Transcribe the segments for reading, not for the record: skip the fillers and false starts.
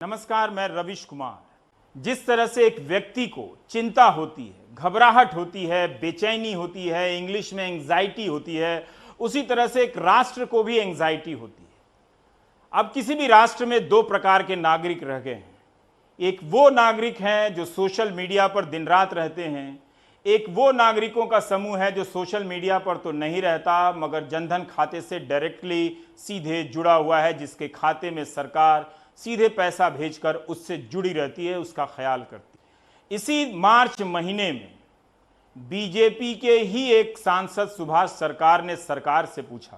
नमस्कार, मैं रविश कुमार। जिस तरह से एक व्यक्ति को चिंता होती है, घबराहट होती है, बेचैनी होती है, इंग्लिश में एंजाइटी होती है, उसी तरह से एक राष्ट्र को भी एंजाइटी होती है। अब किसी भी राष्ट्र में दो प्रकार के नागरिक रह गए हैं। एक वो नागरिक हैं जो सोशल मीडिया पर दिन रात रहते हैं, एक वो नागरिकों का समूह है जो सोशल मीडिया पर तो नहीं रहता मगर जनधन खाते से डायरेक्टली सीधे जुड़ा हुआ है, जिसके खाते में सरकार सीधे पैसा भेजकर उससे जुड़ी रहती है, उसका ख्याल करती है। इसी मार्च महीने में बीजेपी के ही एक सांसद सुभाष सरकार ने सरकार से पूछा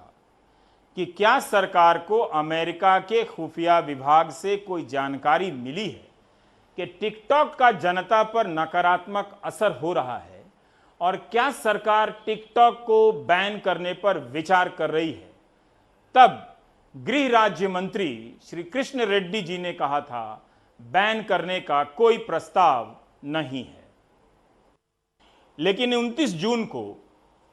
कि क्या सरकार को अमेरिका के खुफिया विभाग से कोई जानकारी मिली है कि टिकटॉक का जनता पर नकारात्मक असर हो रहा है और क्या सरकार टिकटॉक को बैन करने पर विचार कर रही है। तब गृह राज्य मंत्री श्री कृष्ण रेड्डी जी ने कहा था बैन करने का कोई प्रस्ताव नहीं है। लेकिन 29 जून को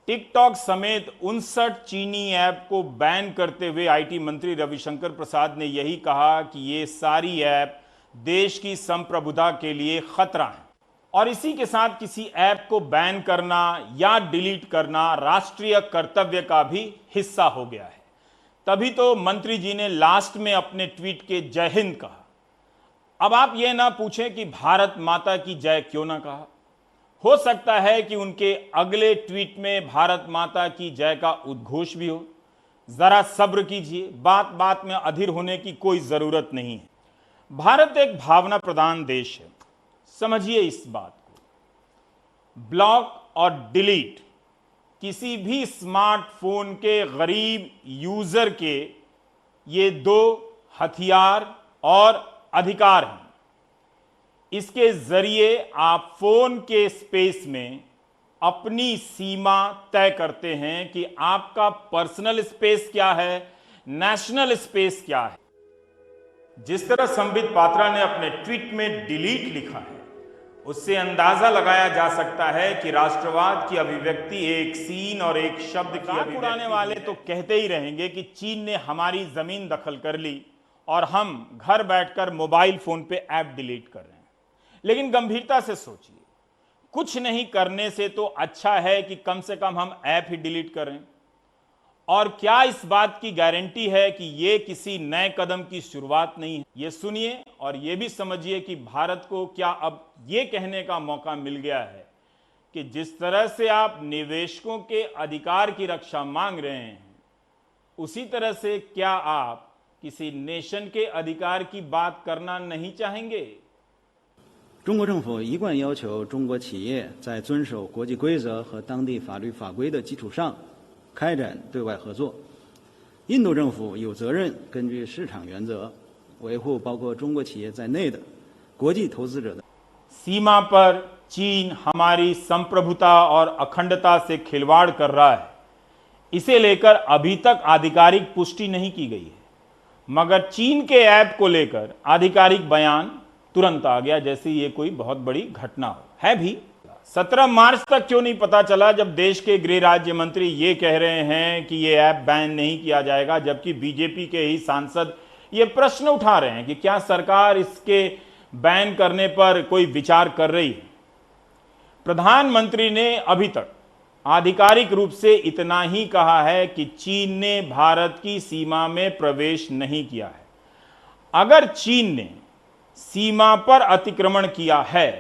टिकटॉक समेत 59 चीनी ऐप को बैन करते हुए आईटी मंत्री रविशंकर प्रसाद ने यही कहा कि ये सारी ऐप देश की संप्रभुता के लिए खतरा है और इसी के साथ किसी ऐप को बैन करना या डिलीट करना राष्ट्रीय कर्तव्य का भी हिस्सा हो गया है। तभी तो मंत्री जी ने लास्ट में अपने ट्वीट के जय हिंद कहा। अब आप ये ना पूछें कि भारत माता की जय क्यों ना कहा। हो सकता है कि उनके अगले ट्वीट में भारत माता की जय का उद्घोष भी हो। जरा सब्र कीजिए, बात बात में अधीर होने की कोई जरूरत नहीं है। भारत एक भावना प्रधान देश है, समझिए इस बात को। ब्लॉक और डिलीट किसी भी स्मार्टफोन के गरीब यूजर के ये दो हथियार और अधिकार हैं। इसके जरिए आप फोन के स्पेस में अपनी सीमा तय करते हैं कि आपका पर्सनल स्पेस क्या है, नेशनल स्पेस क्या है। जिस तरह संबित पात्रा ने अपने ट्वीट में डिलीट लिखा है, उससे अंदाजा लगाया जा सकता है कि राष्ट्रवाद की अभिव्यक्ति एक सीन और एक शब्द की अभिव्यक्ति। उड़ाने वाले तो कहते ही रहेंगे कि चीन ने हमारी जमीन दखल कर ली और हम घर बैठकर मोबाइल फोन पे ऐप डिलीट कर रहे हैं। लेकिन गंभीरता से सोचिए, कुछ नहीं करने से तो अच्छा है कि कम से कम हम ऐप ही डिलीट करें। और क्या इस बात की गारंटी है कि यह किसी नए कदम की शुरुआत नहीं है? ये सुनिए और यह भी समझिए कि भारत को क्या अब यह कहने का मौका मिल गया है कि जिस तरह से आप निवेशकों के अधिकार की रक्षा मांग रहे हैं, उसी तरह से क्या आप किसी नेशन के अधिकार की बात करना नहीं चाहेंगे? 中国政府一贯要求中国企业在遵守国际规则和当地法律法规的基础上开展对外合作。印度政府有责任根据市场原则维护包括中国企业在内的国际投资者的 सीमा पर चीन हमारी संप्रभुता और अखंडता से खिलवाड़ कर रहा है, इसे लेकर अभी तक आधिकारिक पुष्टि नहीं की गई है। मगर चीन के ऐप को लेकर आधिकारिक बयान तुरंत आ गया, जैसे ये कोई बहुत बड़ी घटना हो। है भी 17 मार्च तक क्यों नहीं पता चला, जब देश के गृह राज्य मंत्री ये कह रहे हैं कि ये ऐप बैन नहीं किया जाएगा, जबकि बीजेपी के ही सांसद ये प्रश्न उठा रहे हैं कि क्या सरकार इसके बैन करने पर कोई विचार कर रही है। प्रधानमंत्री ने अभी तक आधिकारिक रूप से इतना ही कहा है कि चीन ने भारत की सीमा में प्रवेश नहीं किया है। अगर चीन ने सीमा पर अतिक्रमण किया है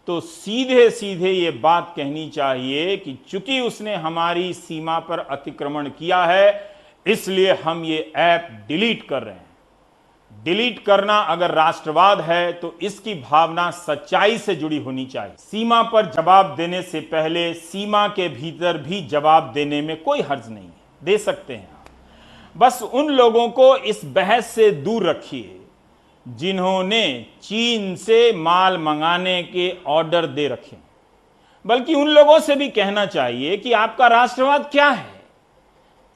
तो सीधे सीधे ये बात कहनी चाहिए कि चूंकि उसने हमारी सीमा पर अतिक्रमण किया है, इसलिए हम ये ऐप डिलीट कर रहे हैं। डिलीट करना अगर राष्ट्रवाद है तो इसकी भावना सच्चाई से जुड़ी होनी चाहिए। सीमा पर जवाब देने से पहले सीमा के भीतर भी जवाब देने में कोई हर्ज नहीं है, दे सकते हैं आप। बस उन लोगों को इस बहस से दूर रखिए जिन्होंने चीन से माल मंगाने के ऑर्डर दे रखे, बल्कि उन लोगों से भी कहना चाहिए कि आपका राष्ट्रवाद क्या है।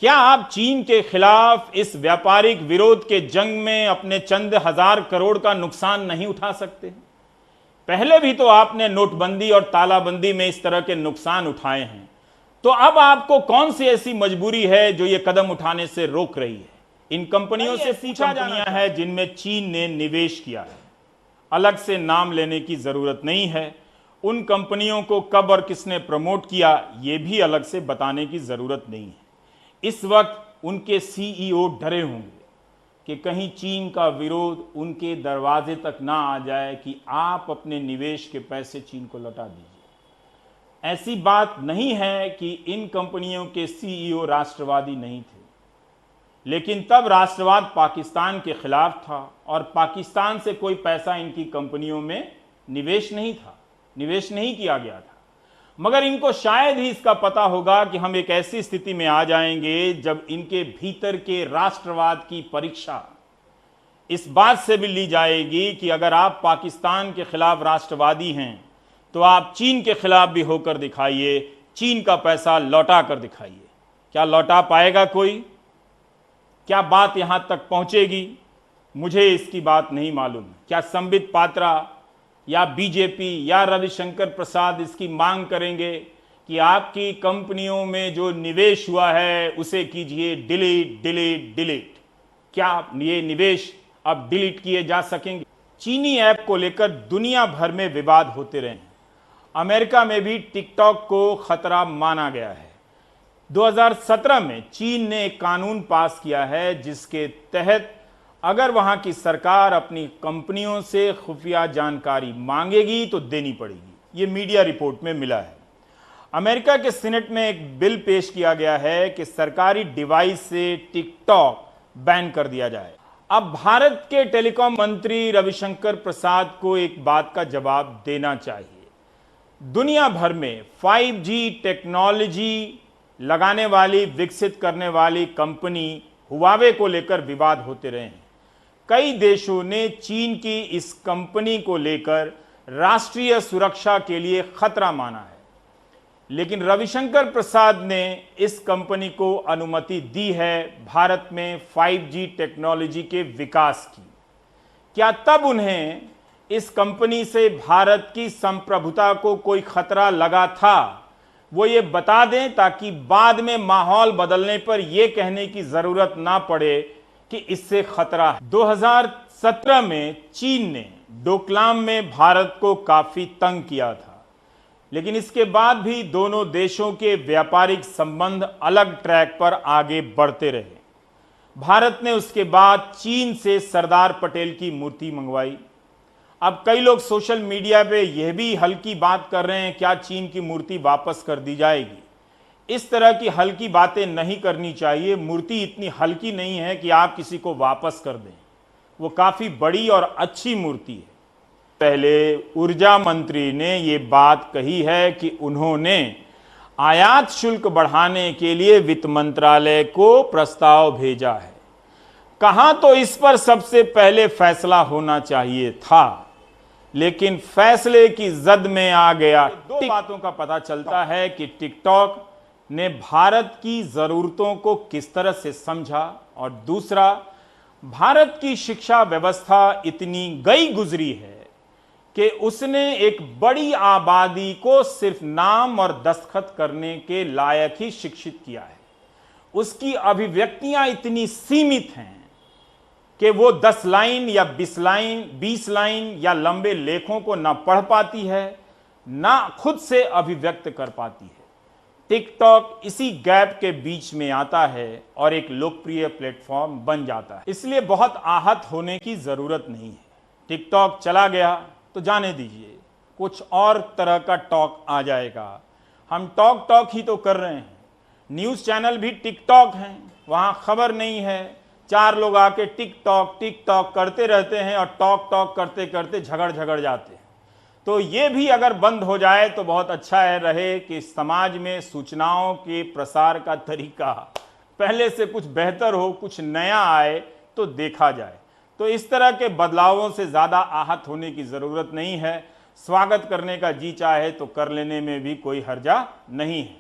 क्या आप चीन के खिलाफ इस व्यापारिक विरोध के जंग में अपने चंद हजार करोड़ का नुकसान नहीं उठा सकते? पहले भी तो आपने नोटबंदी और तालाबंदी में इस तरह के नुकसान उठाए हैं, तो अब आपको कौन सी ऐसी मजबूरी है जो ये कदम उठाने से रोक रही है? इन कंपनियों से पूछा जाना है जिनमें चीन ने निवेश किया है। अलग से नाम लेने की जरूरत नहीं है। उन कंपनियों को कब और किसने प्रमोट किया ये भी अलग से बताने की जरूरत नहीं है। इस वक्त उनके सीईओ डरे होंगे कि कहीं चीन का विरोध उनके दरवाजे तक ना आ जाए कि आप अपने निवेश के पैसे चीन को लौटा दीजिए। ऐसी बात नहीं है कि इन कंपनियों के सीईओ राष्ट्रवादी नहीं थे, लेकिन तब राष्ट्रवाद पाकिस्तान के खिलाफ था और पाकिस्तान से कोई पैसा इनकी कंपनियों में निवेश नहीं किया गया था। मगर इनको शायद ही इसका पता होगा कि हम एक ऐसी स्थिति में आ जाएंगे जब इनके भीतर के राष्ट्रवाद की परीक्षा इस बात से भी ली जाएगी कि अगर आप पाकिस्तान के खिलाफ राष्ट्रवादी हैं तो आप चीन के खिलाफ भी होकर दिखाइए, चीन का पैसा लौटा कर दिखाइए। क्या लौटा पाएगा कोई? क्या बात यहां तक पहुंचेगी? मुझे इसकी बात नहीं मालूम। क्या संबित पात्रा या बीजेपी या रविशंकर प्रसाद इसकी मांग करेंगे कि आपकी कंपनियों में जो निवेश हुआ है उसे कीजिए डिलीट डिलीट डिलीट? क्या ये निवेश अब डिलीट किए जा सकेंगे? चीनी ऐप को लेकर दुनिया भर में विवाद होते रहे हैं। अमेरिका में भी टिकटॉक को खतरा माना गया है। 2017 में चीन ने एक कानून पास किया है जिसके तहत अगर वहां की सरकार अपनी कंपनियों से खुफिया जानकारी मांगेगी तो देनी पड़ेगी। ये मीडिया रिपोर्ट में मिला है। अमेरिका के सीनेट में एक बिल पेश किया गया है कि सरकारी डिवाइस से टिकटॉक बैन कर दिया जाए। अब भारत के टेलीकॉम मंत्री रविशंकर प्रसाद को एक बात का जवाब देना चाहिए। दुनिया भर में 5G टेक्नोलॉजी लगाने वाली, विकसित करने वाली कंपनी हुआवे को लेकर विवाद होते रहे हैं। कई देशों ने चीन की इस कंपनी को लेकर राष्ट्रीय सुरक्षा के लिए खतरा माना है, लेकिन रविशंकर प्रसाद ने इस कंपनी को अनुमति दी है भारत में 5G टेक्नोलॉजी के विकास की। क्या तब उन्हें इस कंपनी से भारत की संप्रभुता को कोई खतरा लगा था? वो ये बता दें ताकि बाद में माहौल बदलने पर यह कहने की जरूरत ना पड़े कि इससे खतरा है। 2017 में चीन ने डोकलाम में भारत को काफी तंग किया था, लेकिन इसके बाद भी दोनों देशों के व्यापारिक संबंध अलग ट्रैक पर आगे बढ़ते रहे। भारत ने उसके बाद चीन से सरदार पटेल की मूर्ति मंगवाई। अब कई लोग सोशल मीडिया पे यह भी हल्की बात कर रहे हैं, क्या चीन की मूर्ति वापस कर दी जाएगी? इस तरह की हल्की बातें नहीं करनी चाहिए। मूर्ति इतनी हल्की नहीं है कि आप किसी को वापस कर दें। वो काफी बड़ी और अच्छी मूर्ति है। पहले ऊर्जा मंत्री ने ये बात कही है कि उन्होंने आयात शुल्क बढ़ाने के लिए वित्त मंत्रालय को प्रस्ताव भेजा है। कहां तो इस पर सबसे पहले फैसला होना चाहिए था, लेकिन फैसले की जद में आ गया। दो बातों का पता चलता है कि टिकटॉक ने भारत की जरूरतों को किस तरह से समझा, और दूसरा, भारत की शिक्षा व्यवस्था इतनी गई गुजरी है कि उसने एक बड़ी आबादी को सिर्फ नाम और दस्तखत करने के लायक ही शिक्षित किया है। उसकी अभिव्यक्तियां इतनी सीमित हैं कि वो 10 लाइन या 20 लाइन या लंबे लेखों को ना पढ़ पाती है, ना खुद से अभिव्यक्त कर पाती है। टिकटॉक इसी गैप के बीच में आता है और एक लोकप्रिय प्लेटफॉर्म बन जाता है। इसलिए बहुत आहत होने की जरूरत नहीं है। टिकटॉक चला गया तो जाने दीजिए, कुछ और तरह का टॉक आ जाएगा। हम टॉक ही तो कर रहे हैं। न्यूज़ चैनल भी टिकटॉक हैं, वहाँ खबर नहीं है, 4 लोग आके टिकटॉक करते रहते हैं और टॉक करते करते झगड़ जाते हैं। तो ये भी अगर बंद हो जाए तो बहुत अच्छा है रहे कि समाज में सूचनाओं के प्रसार का तरीका पहले से कुछ बेहतर हो, कुछ नया आए तो देखा जाए। तो इस तरह के बदलावों से ज़्यादा आहत होने की ज़रूरत नहीं है। स्वागत करने का जी चाहे तो कर लेने में भी कोई हर्जा नहीं है।